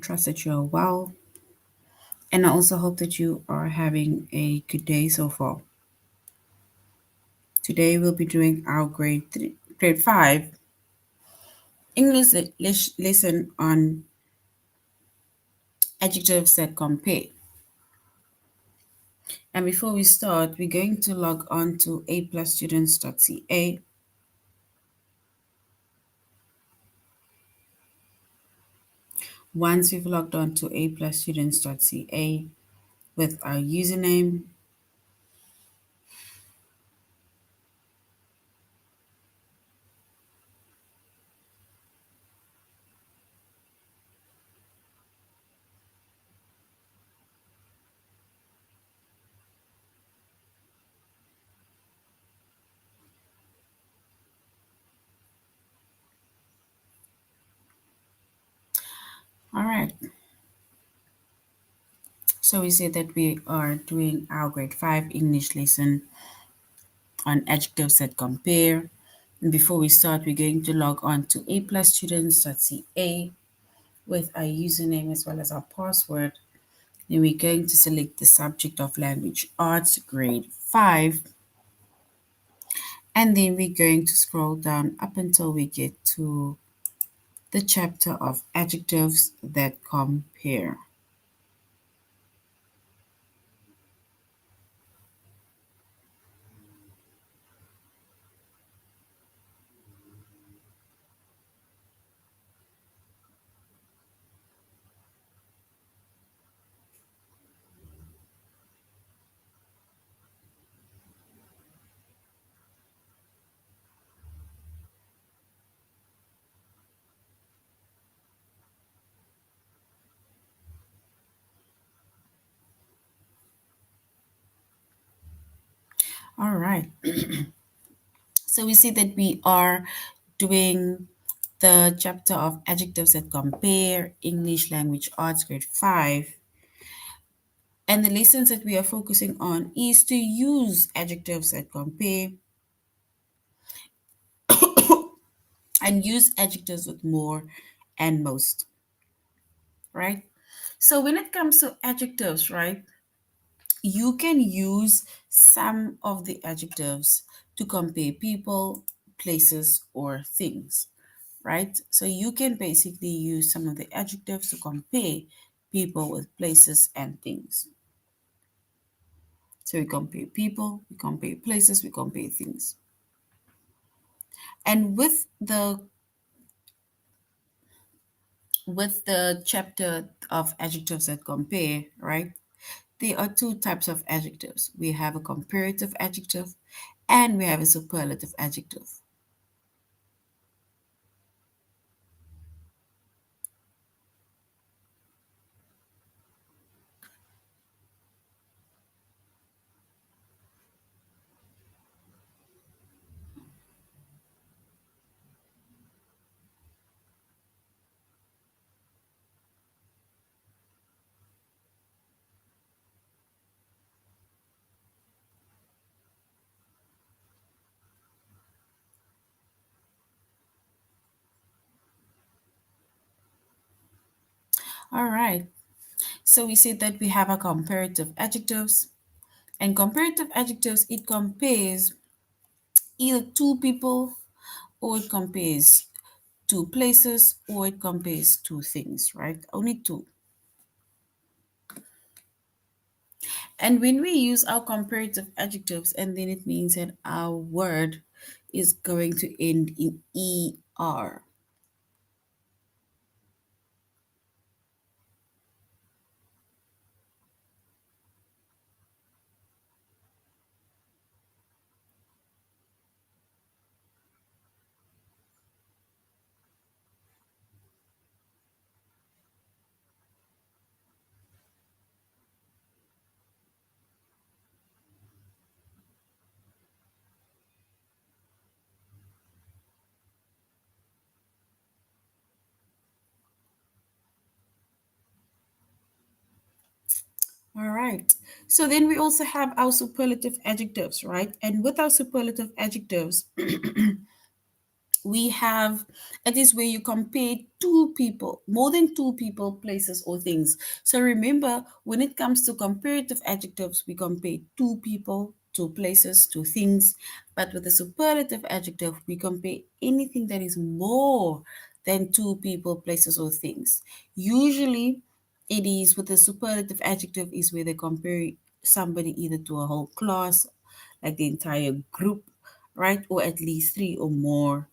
Trust that you are well, and I also hope that you are having a good day so far. Today we'll be doing our grade 5 English lesson on adjectives that compare. And before we start, we're going to log on to aplusstudents.ca. Once we've logged on to aplusstudents.ca with our username, all right. So we say that we are doing our grade 5 English lesson on adjectives that compare. And before we start, we're going to log on to aplusstudents.ca with our username as well as our password. Then we're going to select the subject of language arts, grade 5. And then we're going to scroll down up until we get to the chapter of adjectives that compare. All right. So we see that we are doing the chapter of adjectives that compare, English language arts, grade 5. And the lessons that we are focusing on is to use adjectives that compare and use adjectives with more and most, right? So when it comes to adjectives, right, you can use some of the adjectives to compare people, places, or things, right? So you can basically use some of the adjectives to compare people with places and things. So we compare people, we compare places, we compare things. And with the chapter of adjectives that compare, right? There are two types of adjectives. We have a comparative adjective and we have a superlative adjective. All right. So we say that we have a comparative adjectives, and comparative adjectives, it compares either two people, or it compares two places, or it compares two things, right? Only two. And when we use our comparative adjectives, and then it means that our word is going to end in ER. All right. So then we also have our superlative adjectives, right? And with our superlative adjectives, we have, it is where you compare two people, more than two people, places, or things. So remember, when it comes to comparative adjectives, we compare two people, two places, two things. But with the superlative adjective, we compare anything that is more than two people, places, or things. Usually, it is with the superlative adjective is where they compare somebody either to a whole class, like the entire group, right? Or at least three or more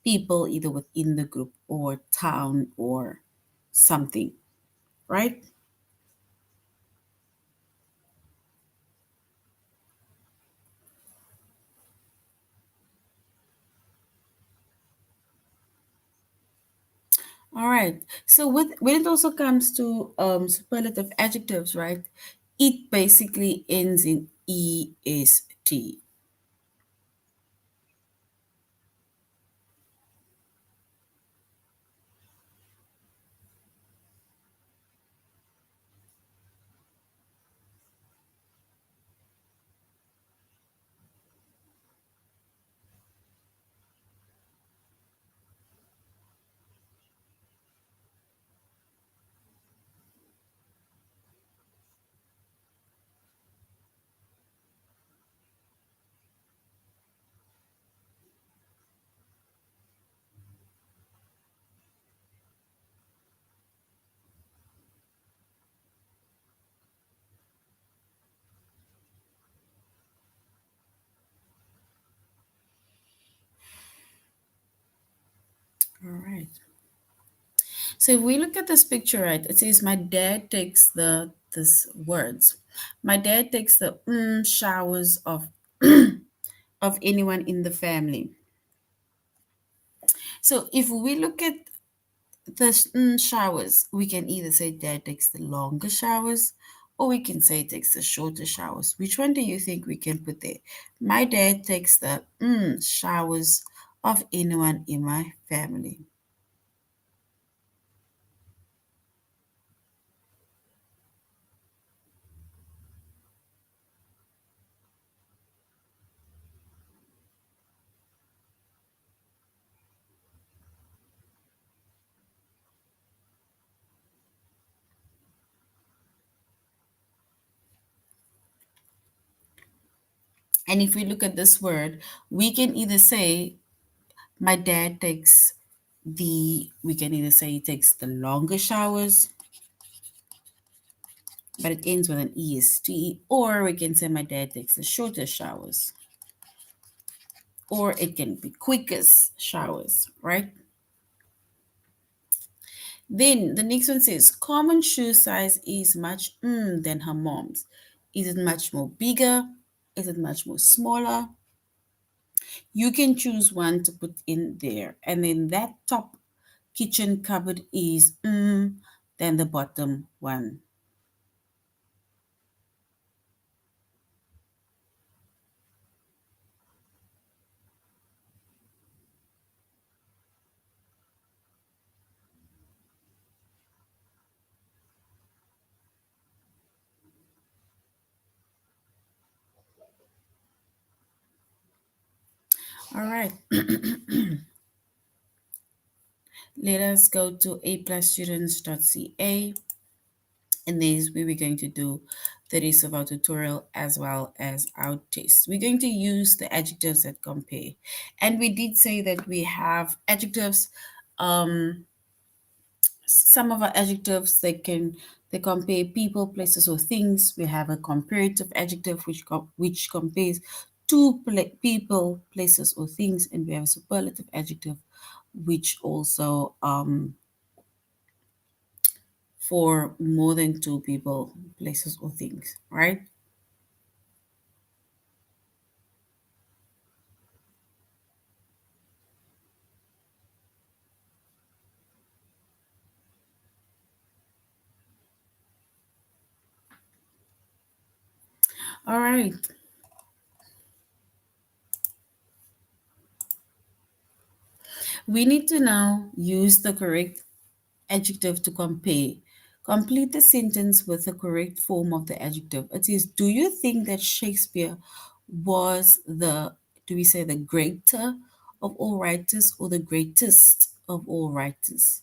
people, either within the group or town or something, right? All right. So with when it also comes to superlative adjectives, right? It basically ends in est. All right. So if we look at this picture, right, it says my dad takes the this words. My dad takes the showers of anyone in the family. So if we look at the showers, we can either say dad takes the longer showers or we can say takes the shorter showers. Which one do you think we can put there? My dad takes the showers of anyone in my family. And if we look at this word, we can either say my dad takes we can either say he takes the longer showers, but it ends with an est, or we can say my dad takes the shorter showers, or it can be quickest showers, right? Then the next one says common shoe size is much than her mom's. Is it much more bigger? Is it much more smaller? You can choose one to put in there. And then that top kitchen cupboard is than the bottom one. All right. Let us go to aplusstudents.ca, and this is where we're going to do the rest of our tutorial as well as our test. We're going to use the adjectives that compare. And we did say that we have adjectives, some of our adjectives they compare people, places, or things. We have a comparative adjective which compares two people, places, or things, and we have a superlative adjective which also for more than two people, places, or things, right? All right. We need to now use the correct adjective to compare. Complete the sentence with the correct form of the adjective. It says, do you think that Shakespeare was the, do we say the greater of all writers or the greatest of all writers?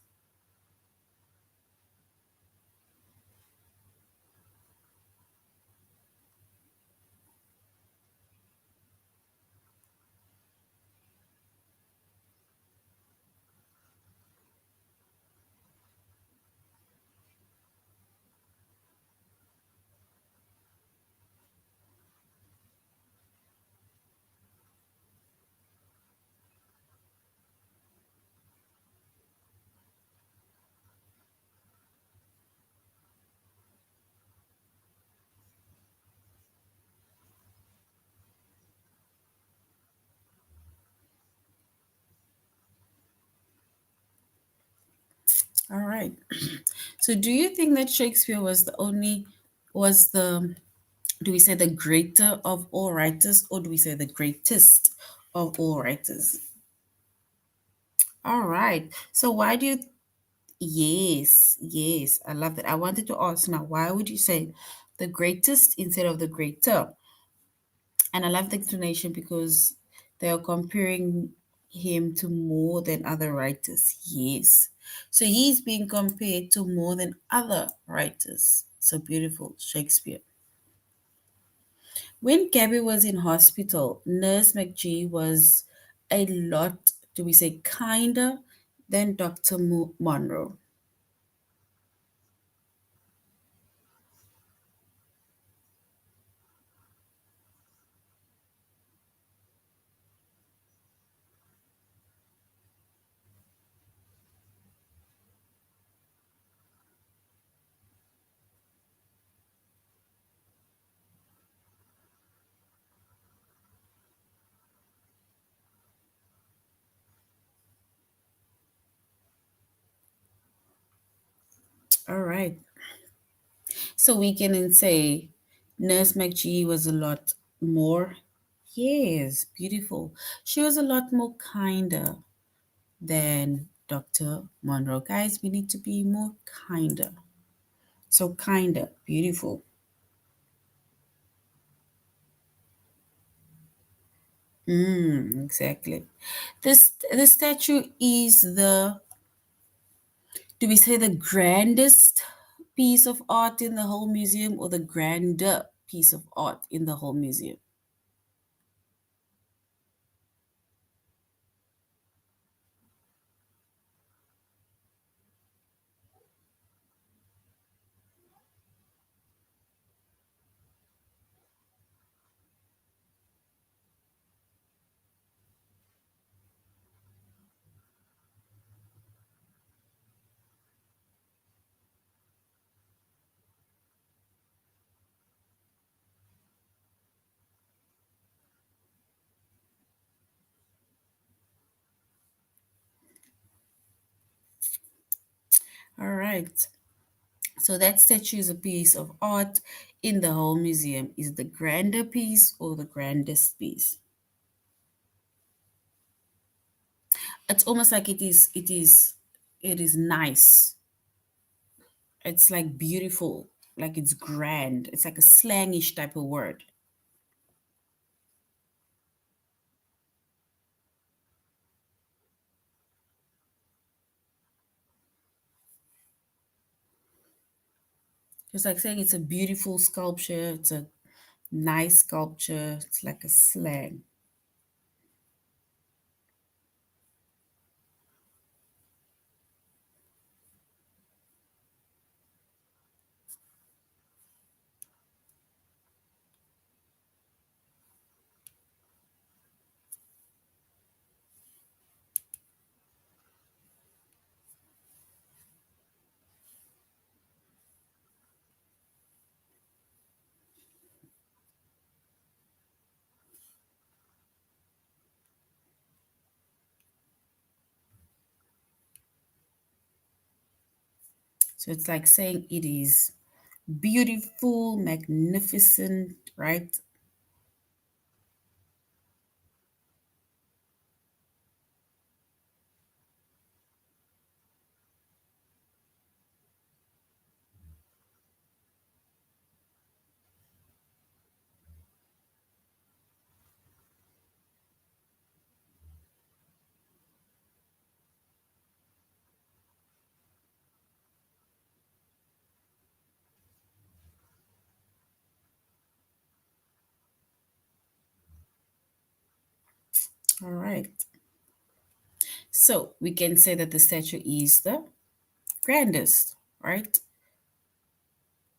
All right. So do you think that Shakespeare was the only, was the, do we say the greater of all writers, or do we say the greatest of all writers? All right. So why do you, yes, yes, I love that. I wanted to ask now, why would you say the greatest instead of the greater? And I love the explanation because they are comparing him to more than other writers. Yes. So he's being compared to more than other writers. So beautiful, Shakespeare. When Gabby was in hospital, Nurse McGee was a lot, do we say, kinder than Dr. Monroe. All right. So we can then say Nurse McGee was a lot more. Yes, beautiful. She was a lot more kinder than Dr. Monroe. Guys, we need to be more kinder. So kinder, beautiful. Exactly. The statue is the, do we say the grandest piece of art in the whole museum or the grander piece of art in the whole museum? All right. So that statue is a piece of art in the whole museum. Is the grander piece or the grandest piece? It's almost like it is nice. It's like beautiful, like it's grand. It's like a slangish type of word. It's like saying it's a beautiful sculpture, it's a nice sculpture, it's like a slang. So it's like saying it is beautiful, magnificent, right? All right. So we can say that the statue is the grandest, right,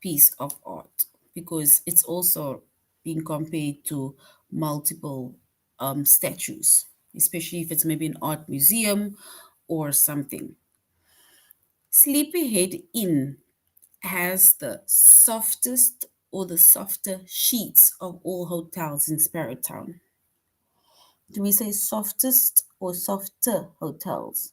piece of art because it's also being compared to multiple statues, especially if it's maybe an art museum or something. Sleepyhead Inn has the softest or the softer sheets of all hotels in Sparrowtown. Do we say softest or softer hotels?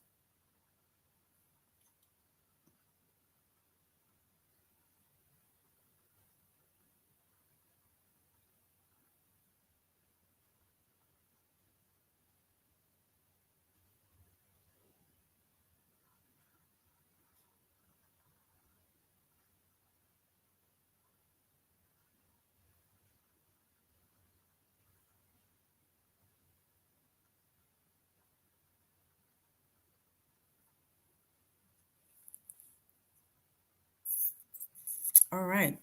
All right.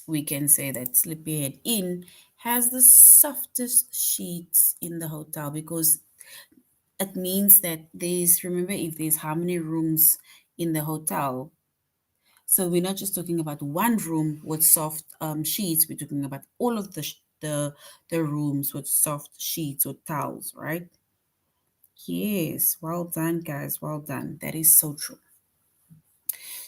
We can say that Sleepyhead Inn has the softest sheets in the hotel because it means that there's, remember, if there's how many rooms in the hotel, so we're not just talking about one room with soft sheets, we're talking about all of the rooms with soft sheets or towels, right? Yes, well done, guys, well done. That is so true.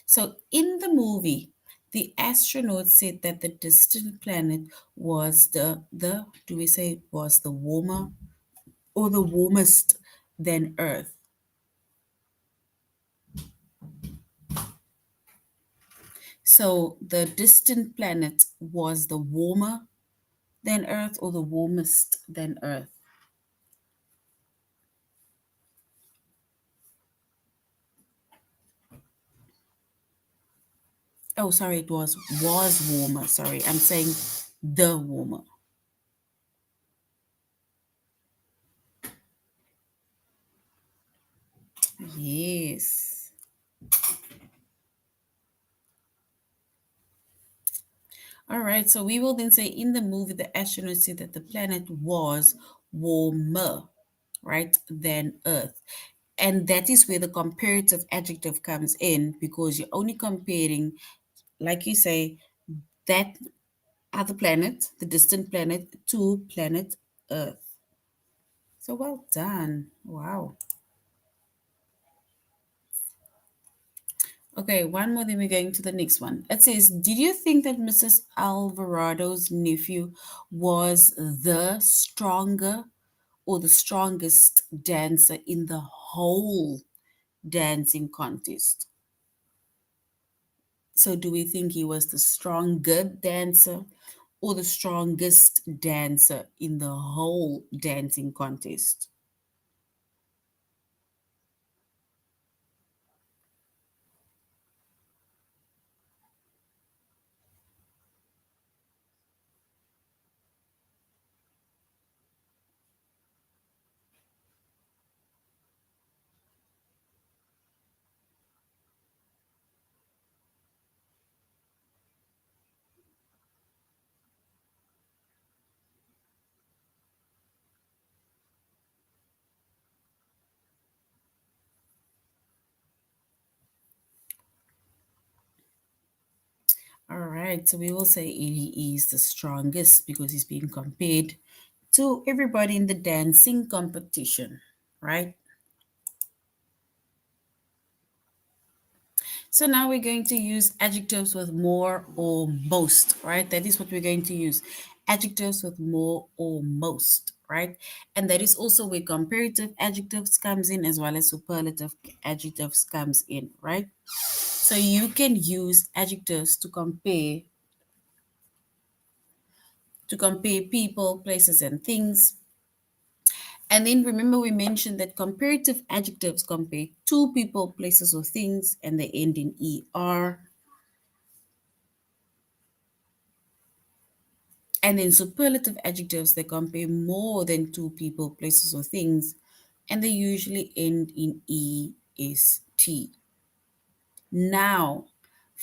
So in the movie, the astronaut said that the distant planet was the do we say was the warmer or the warmest than Earth? So the distant planet was the warmer than Earth or the warmest than Earth? Oh, sorry, it was warmer. Sorry, I'm saying the warmer. Yes. All right, so we will then say in the movie, the astronauts said that the planet was warmer, right, than Earth. And that is where the comparative adjective comes in because you're only comparing, like you say, that other planet, the distant planet, to planet Earth. So well done. Wow. Okay, one more, then we're going to the next one. It says, did you think that Mrs. Alvarado's nephew was the stronger or the strongest dancer in the whole dancing contest? So, do we think he was the stronger dancer or the strongest dancer in the whole dancing contest? All right, so we will say he is the strongest because he's being compared to everybody in the dancing competition, right? So now we're going to use adjectives with more or most, right? That is what we're going to use. Adjectives with more or most, right? And that is also where comparative adjectives comes in as well as superlative adjectives comes in, right? So you can use adjectives to compare people, places and things. And then remember we mentioned that comparative adjectives compare two people, places or things and they end in er. And then superlative adjectives, they compare more than two people, places, or things, and they usually end in est. Now,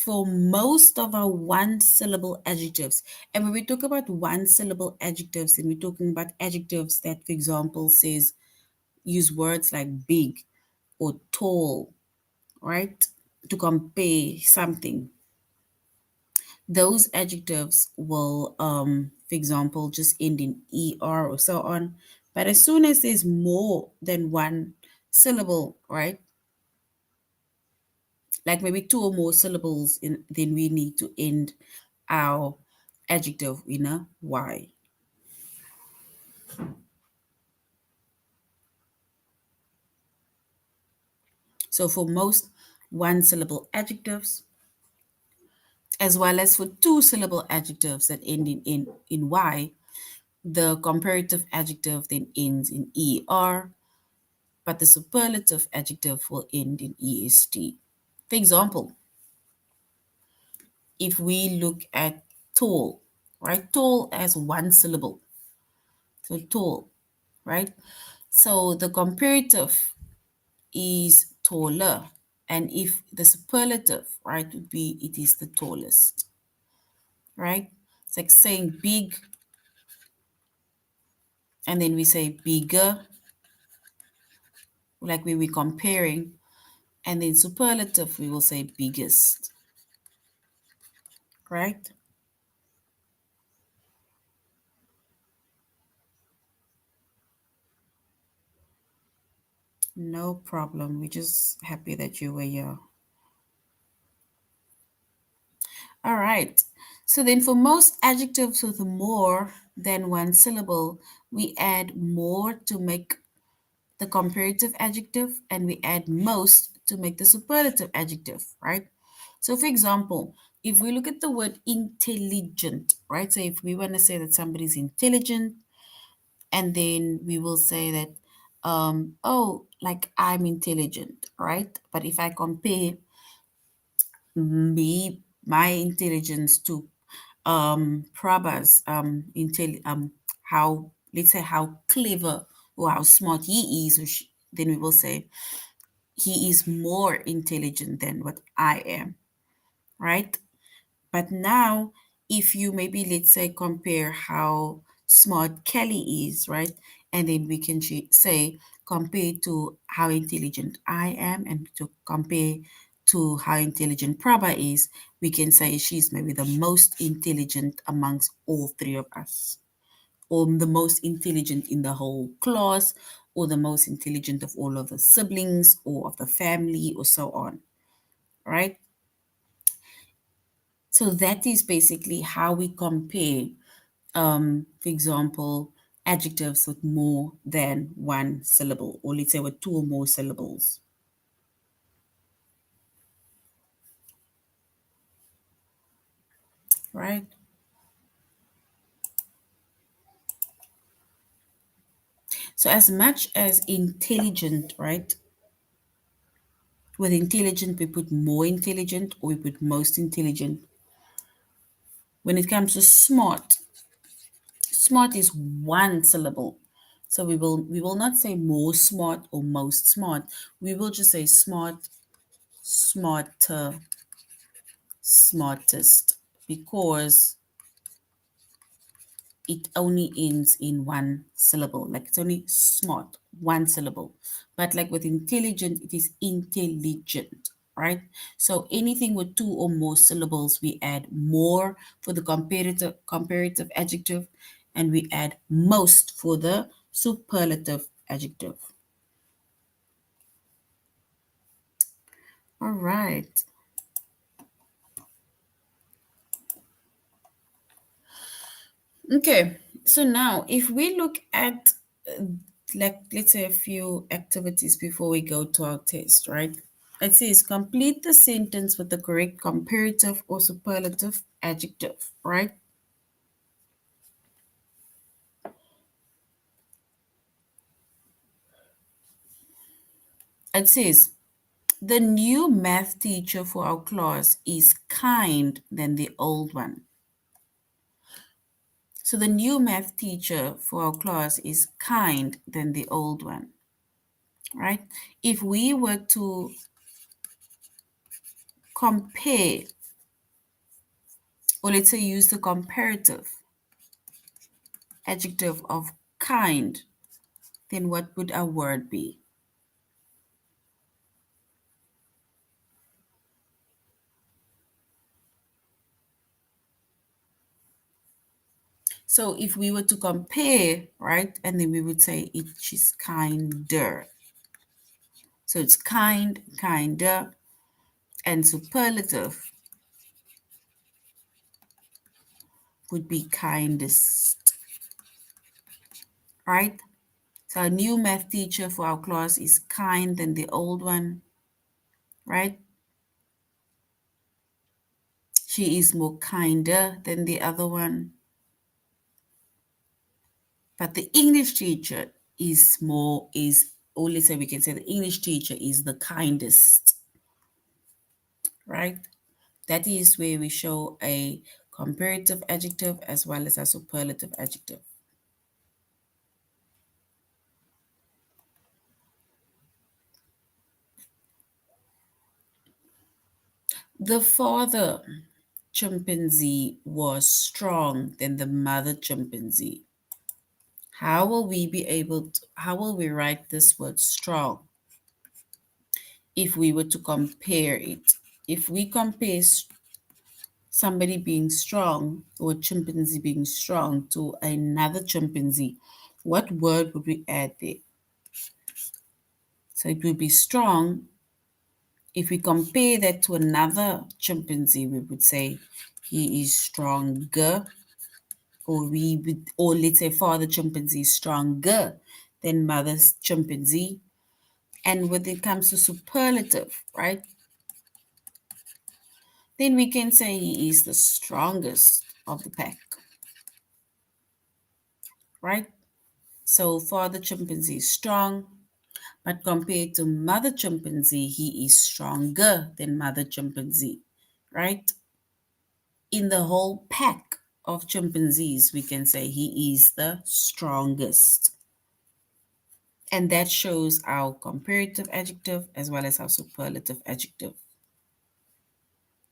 for most of our one syllable adjectives. And when we talk about one syllable adjectives, and we're talking about adjectives that, for example, says use words like big or tall, right? To compare something. Those adjectives will, for example, just end in er or so on. But as soon as there's more than one syllable, right? Like maybe two or more syllables, then we need to end our adjective in a y. So for most one syllable adjectives, as well as for two syllable adjectives that end in y, the comparative adjective then ends in er, but the superlative adjective will end in est. For example, if we look at tall, right? Tall as one syllable. So tall, right? So the comparative is taller. And if the superlative, right, would be it is the tallest, right? It's like saying big, and then we say bigger, like we were comparing. And then superlative, we will say biggest, right? No problem. We're just happy that you were here. All right. So then for most adjectives with more than one syllable, we add more to make the comparative adjective, and we add most to make the superlative adjective, right? So for example, if we look at the word intelligent, right? So if we want to say that somebody's intelligent, and then we will say that, oh, like I'm intelligent, right? But if I compare my intelligence to Prabha's how, let's say, how clever or how smart he is, or then we will say he is more intelligent than what I am, right? But now, if you maybe, let's say, compare how smart Kelly is, right? And then we can say, compare to how intelligent I am, and to compare to how intelligent Prabha is, we can say she's maybe the most intelligent amongst all three of us, or the most intelligent in the whole class, or the most intelligent of all of the siblings or of the family, or so on, right? So that is basically how we compare, for example, adjectives with more than one syllable, or let's say with two or more syllables, right? So as much as intelligent, right? With intelligent, we put more intelligent, or we put most intelligent. When it comes to smart, smart is one syllable. So we will not say more smart or most smart. We will just say smart, smarter, smartest, because it only ends in one syllable. Like it's only smart, one syllable. But like with intelligent, it is intelligent, right? So anything with two or more syllables, we add more for the comparative adjective, and we add most for the superlative adjective. All right. Okay, so now if we look at, like, let's say a few activities before we go to our test, right? It says complete the sentence with the correct comparative or superlative adjective, right? It says the new math teacher for our class is kind than the old one. So the new math teacher for our class is kind than the old one, right? If we were to compare Or let's say use the comparative adjective of kind, then what would our word be? So if we were to compare, right, and then we would say it is kinder. So it's kind, kinder, and superlative would be kindest, right? So our new math teacher for our class is kind than the old one, right? She is more kinder than the other one. But the English teacher or let's say we can say the English teacher is the kindest, right? That is where we show a comparative adjective as well as a superlative adjective. The father chimpanzee was strong than the mother chimpanzee. How will we write this word strong if we were to compare it? If we compare somebody being strong or a chimpanzee being strong to another chimpanzee, what word would we add there? So it would be strong. If we compare that to another chimpanzee, we would say he is stronger, or let's say father chimpanzee is stronger than mother chimpanzee. And when it comes to superlative, right, then we can say he is the strongest of the pack, right? So father chimpanzee is strong, but compared to mother chimpanzee, he is stronger than mother chimpanzee, right? In the whole pack of chimpanzees, we can say he is the strongest. And that shows our comparative adjective as well as our superlative adjective.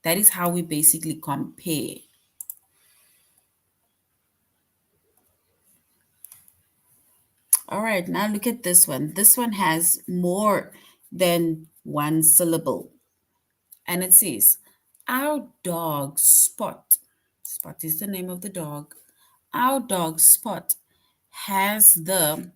That is how we basically compare. All right, now look at this one. This one has more than one syllable. And it says, our dog Spot, Spot is the name of the dog. Our dog Spot has the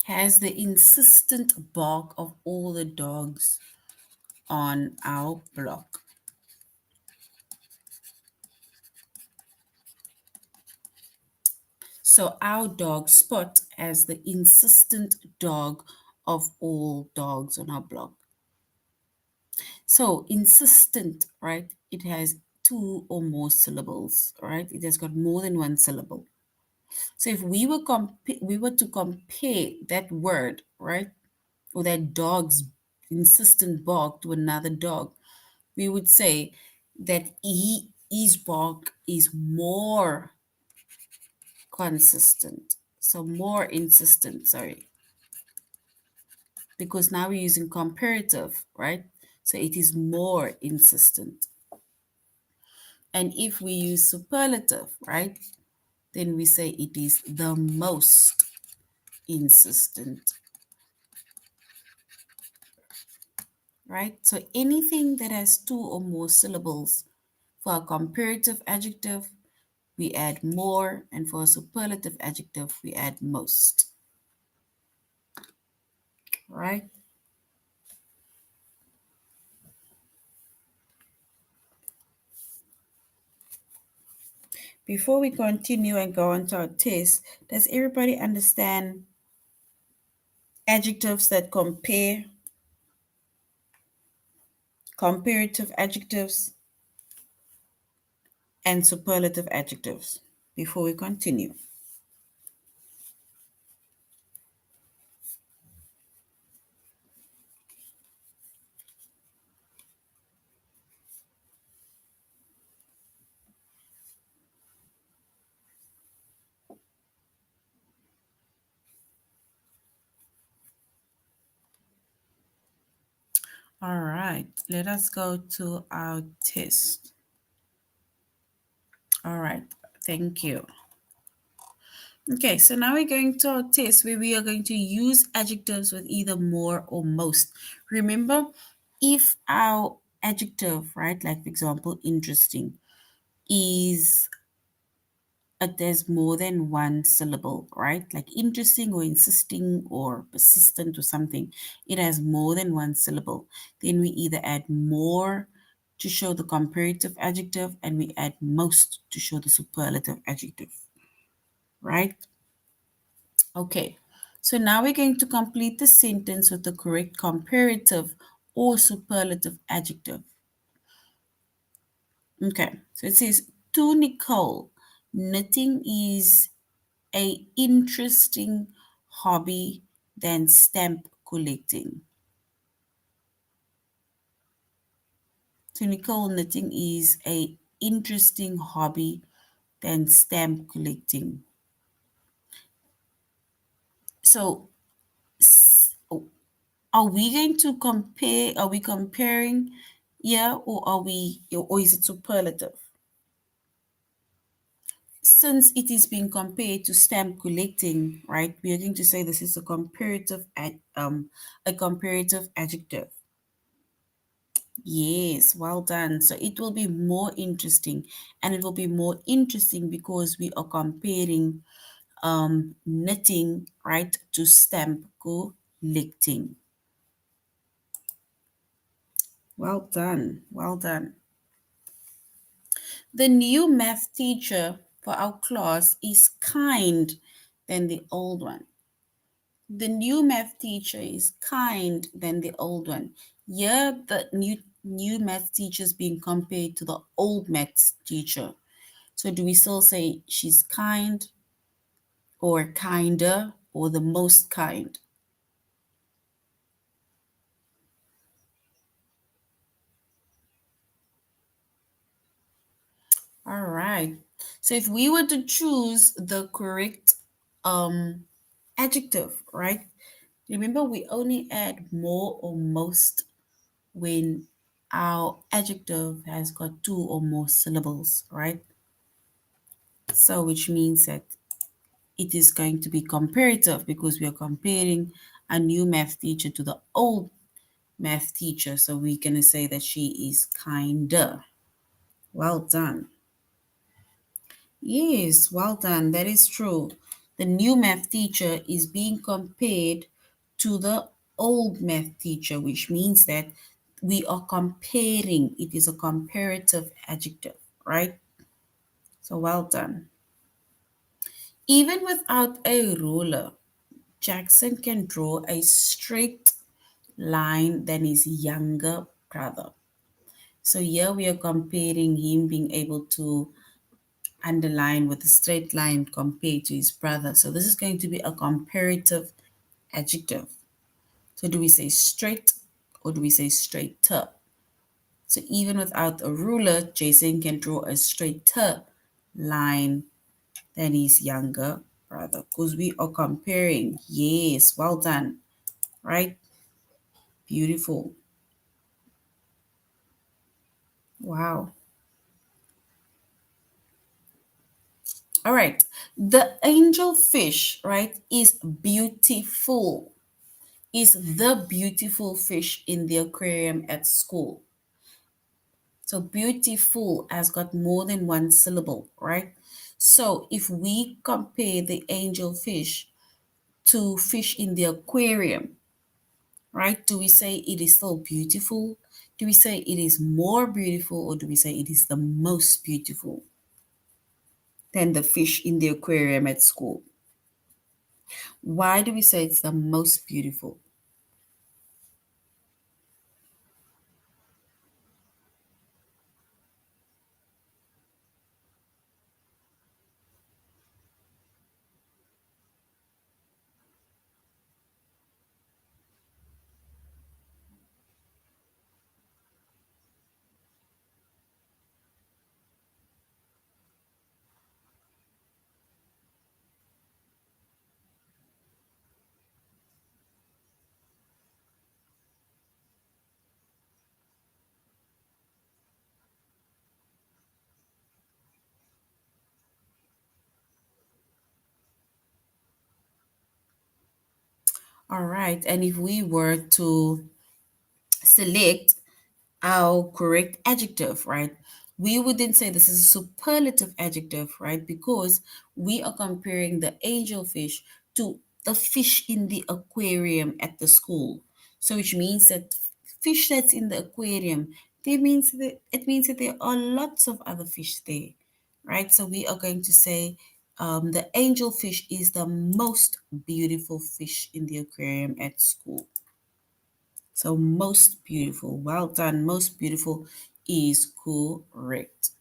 insistent bark of all the dogs on our block. So our dog Spot has the insistent dog of all dogs on our block. So insistent, right? It has two or more syllables, right? It has got more than one syllable. So if we were to compare that word, right, or that dog's insistent bark to another dog, we would say that his bark is more consistent. So more insistent, sorry, because now we're using comparative, right? So it is more insistent. And if we use superlative, right, then we say it is the most insistent, right? So anything that has two or more syllables, for a comparative adjective, we add more, and for a superlative adjective, we add most, right? Before we continue and go on to our test, does everybody understand adjectives that compare, comparative adjectives, and superlative adjectives? Before we continue. All right, let us go to our test. All right, thank you. Okay, so now we're going to our test where we are going to use adjectives with either more or most. Remember, if our adjective, right, like for example, interesting, is there's more than one syllable, right? Like interesting or insisting or persistent or something, it has more than one syllable. Then we either add more to show the comparative adjective and we add most to show the superlative adjective, right? Okay, so now we're going to complete the sentence with the correct comparative or superlative adjective. Okay, so it says, to Nicole, knitting is a interesting hobby than stamp collecting. To Nicole, knitting is a interesting hobby than stamp collecting. So, are we going to compare? Are we comparing? Yeah, or are we? Or is it superlative? Since it is being compared to stamp collecting, right? We are going to say this is a comparative adjective. Yes, well done. So it will be more interesting, and it will be more interesting because we are comparing knitting, right, to stamp collecting. Well done. Well done. The new math teacher for our class is kind than the old one. The new math teacher is kind than the old one. Yeah, the new math teacher is being compared to the old math teacher. So do we still say she's kind or kinder or the most kind? All right. So if we were to choose the correct um adjective, right? Remember we only add more or most when our adjective has got two or more syllables, right? So which means that it is going to be comparative because we are comparing a new math teacher to the old math teacher. So we're going to say that she is kinder. Well done. Yes, well done. That is true. The new math teacher is being compared to the old math teacher, which means that we are comparing. It is a comparative adjective, right? So well done. Even without a ruler, Jackson can draw a straight line than his younger brother. So here we are comparing him being able to underline with a straight line compared to his brother. So this is going to be a comparative adjective. So do we say straight or do we say straighter? So even without a ruler, Jason can draw a straighter line than his younger brother because we are comparing. Yes, well done. Right? Beautiful. Wow. All right. The angel fish, right, is beautiful. Is the beautiful fish in the aquarium at school. So beautiful has got more than one syllable, right? So if we compare the angel fish to fish in the aquarium, right? Do we say it is still beautiful? Do we say it is more beautiful or do we say it is the most beautiful than the fish in the aquarium at school? Why do we say it's the most beautiful? All right. And if we were to select our correct adjective, right? We wouldn't say this is a superlative adjective, right? Because we are comparing the angelfish to the fish in the aquarium at the school. So which means that fish that's in the aquarium, it means that there are lots of other fish there, right? So we are going to say the angelfish is the most beautiful fish in the aquarium at school. So most beautiful. Well done. Most beautiful is correct.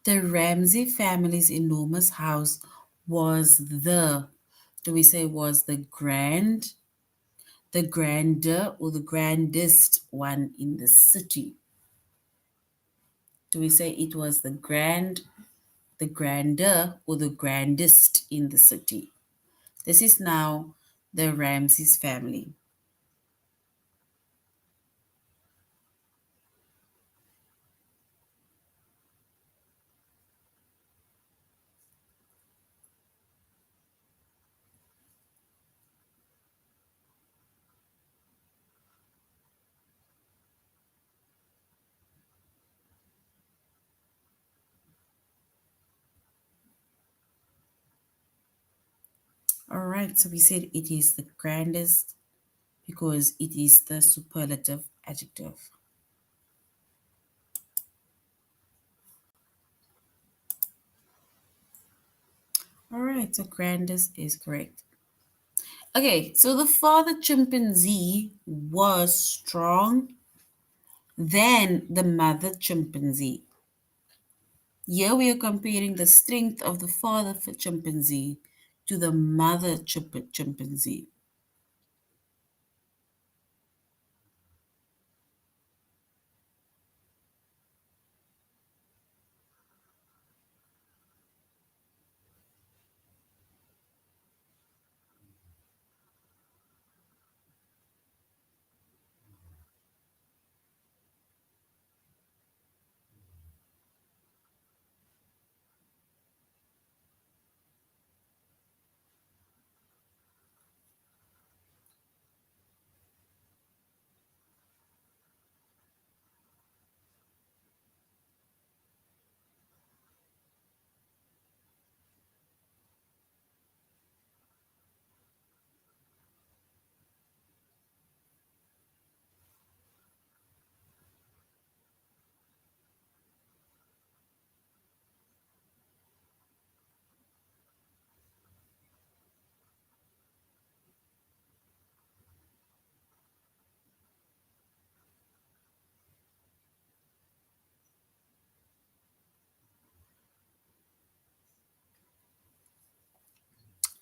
The Ramsey family's enormous house was do we say was the grander or the grandest one in the city? Do we say it was the grander, or the grandest in the city? This is now the Ramses family. All right, so we said it is the grandest because it is the superlative adjective. All right, so grandest is correct. Okay, so the father chimpanzee was strong than the mother chimpanzee. Here we are comparing the strength of the father for chimpanzee to the mother chimpanzee.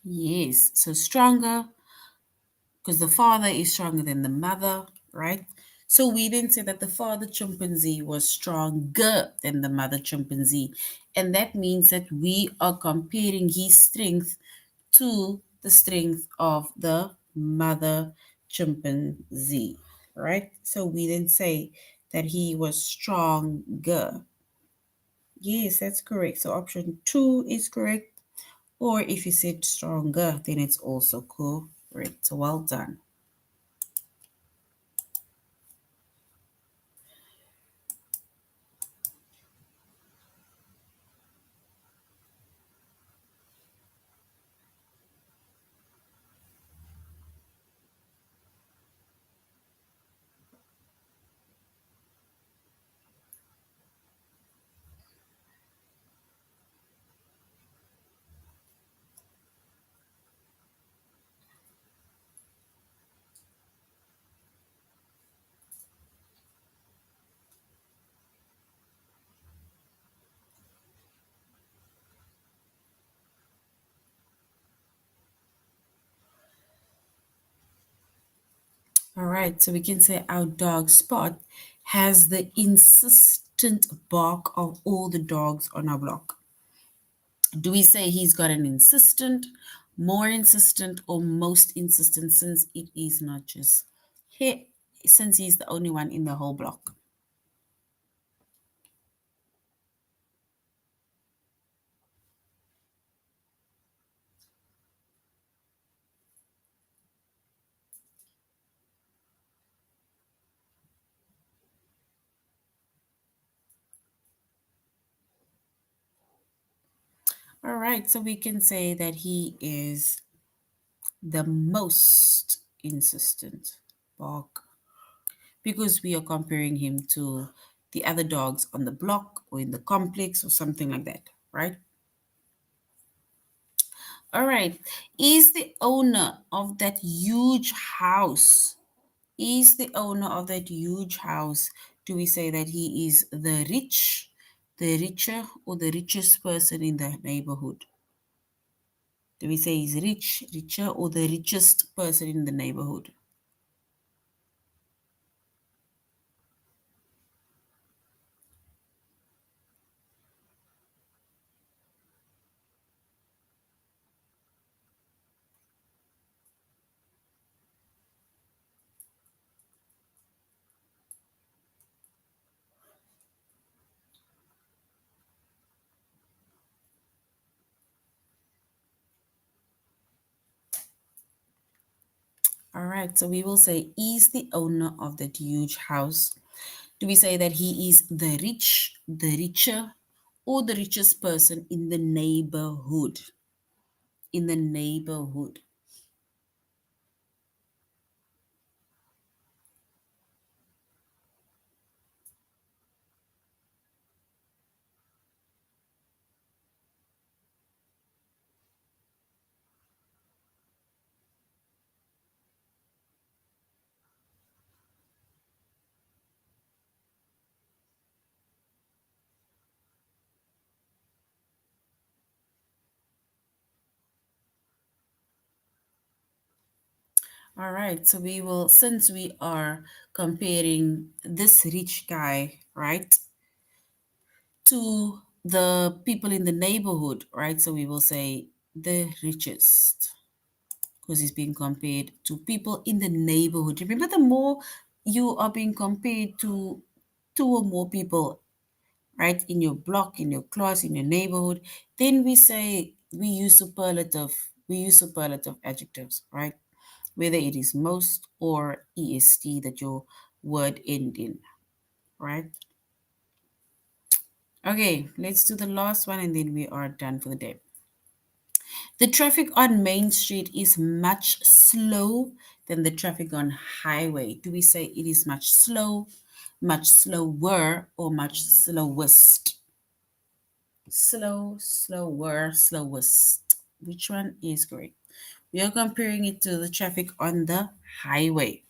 Yes, so stronger because the father is stronger than the mother, right? So we didn't say that the father chimpanzee was stronger than the mother chimpanzee. And that means that we are comparing his strength to the strength of the mother chimpanzee, right? So we didn't say that he was stronger. Yes, that's correct. So option two is correct. Or if you said stronger, then it's also correct. So well done. All right, so we can say our dog Spot has the insistent bark of all the dogs on our block. Do we say he's got an insistent, more insistent, or most insistent, since it is not just he, since he's the only one in the whole block? All right, so we can say that he is the most insistent dog because we are comparing him to the other dogs on the block or in the complex or something like that, right? All right, is the owner of that huge house, is the owner of that huge house, do we say that he is the rich, the richer, or the richest person in the neighborhood? Do we say he's rich, richer, or the richest person in the neighborhood? All right, so we will say, is the owner of that huge house. Do we say that he is the rich, the richer, or the richest person in the neighborhood? In the neighborhood. All right, so we will, since we are comparing this rich guy, right, to the people in the neighborhood, right? So we will say the richest because he's being compared to people in the neighborhood. Remember, the more you are being compared to two or more people, right, in your block, in your class, in your neighborhood, then we say we use superlative adjectives, right? Whether it is most or est that your word end in, right? Okay, let's do the last one and then we are done for the day. The traffic on Main Street is much slow than the traffic on highway. Do we say it is much slower, or much slowest? Slow, slower, slowest. Which one is correct? We are comparing it to the traffic on the highway.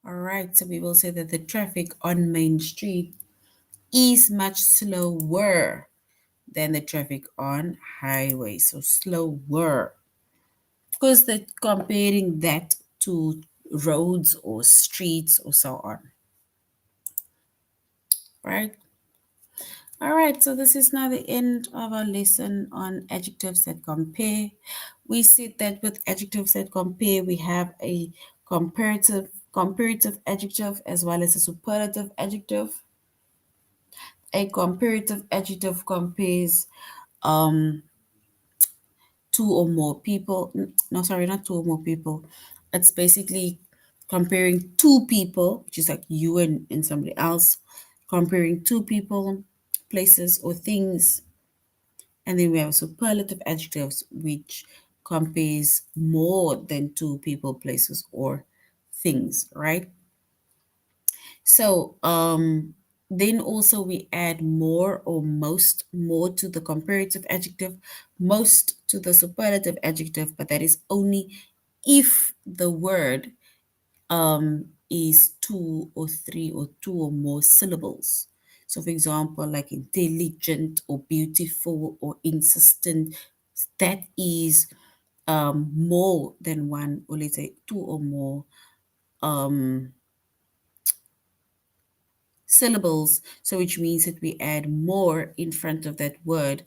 All right, so we will say that the traffic on Main Street is much slower than the traffic on highway. So slower. Because they're comparing that to roads or streets or so on. Right? All right, so this is now the end of our lesson on adjectives that compare. We said that with adjectives that compare, we have a comparative adjective as well as a superlative adjective. A comparative adjective compares um, two or more people. No, sorry, not two or more people. It's basically comparing two people, which is like you and somebody else, comparing two people, places, or things. And then we have superlative adjectives, which compares more than two people, places, or things, right? So, Then also we add more or most, more to the comparative adjective, most to the superlative adjective, but that is only if the word is two or three or two or more syllables. So, for example, like intelligent or beautiful or insistent, that is more than one, or let's say two or more um, syllables. So, which means that we add more in front of that word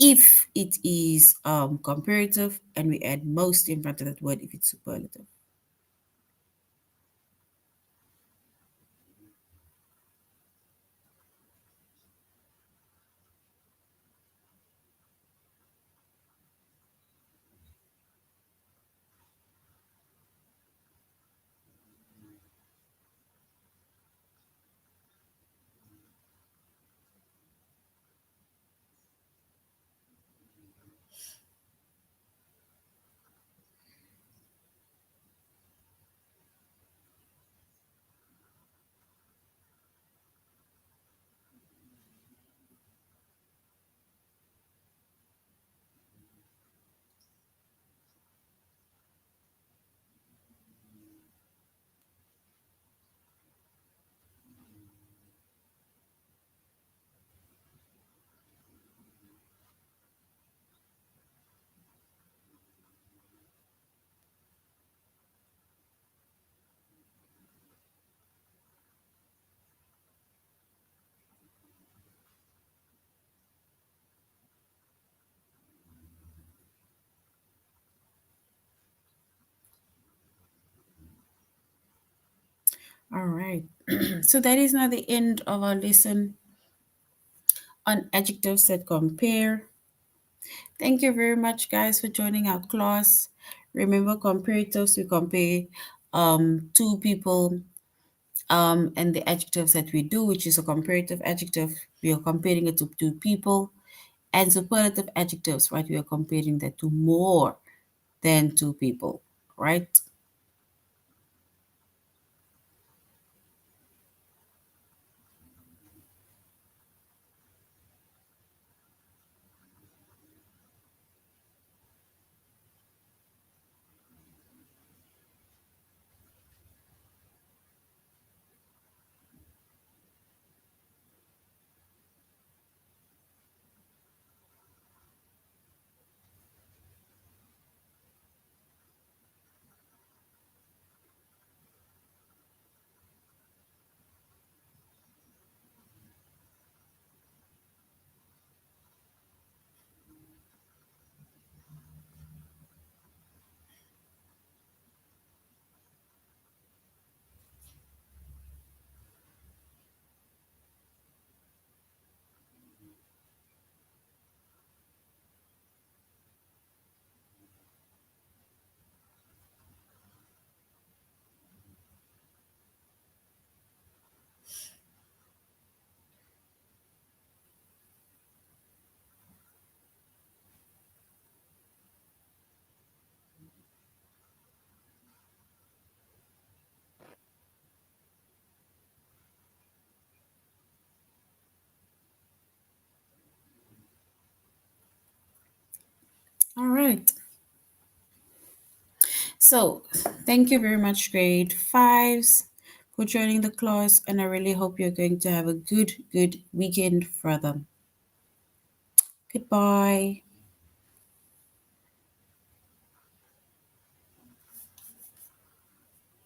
if it is comparative, and we add most in front of that word if it's superlative. All right. So that is now the end of our lesson on adjectives that compare. Thank you very much, guys, for joining our class. Remember, comparatives, we compare two people, and the adjectives that we do, which is a comparative adjective, we are comparing it to two people. And superlative adjectives, right? We are comparing that to more than two people, right? All right. So, thank you very much, grade fives, for joining the class, and I really hope you're going to have a good weekend further. Goodbye.